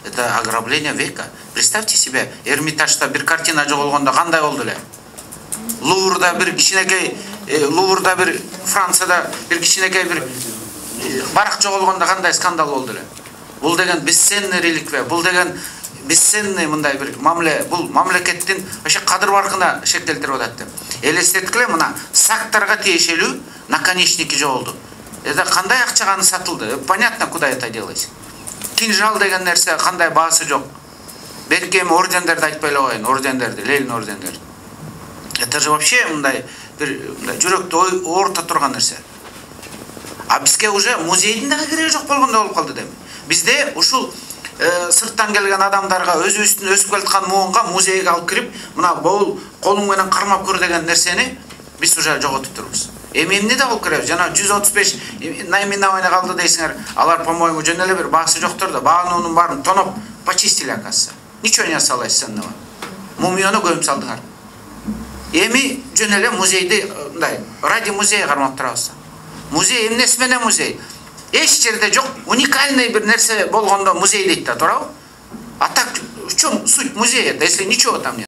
Это ограбление века. Представьте себе, Эрмитажда bir картина жоголгондо кандай болду эле? Луврда bir кичинекей, Луврда bir Францияда bir кичинекей bir барак жоголгондо кандай скандал болду эле? Бул деген бесценный реликвия, бул деген бесценный мындай bir мамле, бул мамлекеттин ошо кадыр баркына шектелтирип атат деп. Элестеткиле мына сактарга тиешелүү наконечники жоголду. Это кандай акчага аны сатылды? Понятно, куда это делать. Кинжал деген нерсе кандай баасы жок. Берки эми ордендерди айтпай эле коеюн, ордендерди, Ленин ордендерди. Это же вообще мындай бир жүрөктү оорта турган нерсе. А бизге уже музейдин дагы кереги жок болгондой болуп калды деми. Бизде ушул сырттан келген адамдарга өзүбүздүн өсүп келаткан муунга музейге алып кирип, мына бул колуң менен кармап көр деген нерсени биз уже жоготуп турбуз. Эмне да болуп керек? Жана 135 наименование калды дейсиңер. Алар, по-моему, жөн эле бир баасы жоктор да, баанунун баарын тоноп почистили, оказывается. Ничего не осталось ценного. Мумияны көмүп салдыңар. Эми жөн эле музейди мындай ради музея кармап турабыз. Музей эмнеси менен музей? Эч жерде жок, уникальный бир нерсе болгондо музей дейт да, туурабы? А так в чём суть музея, если ничего там нет?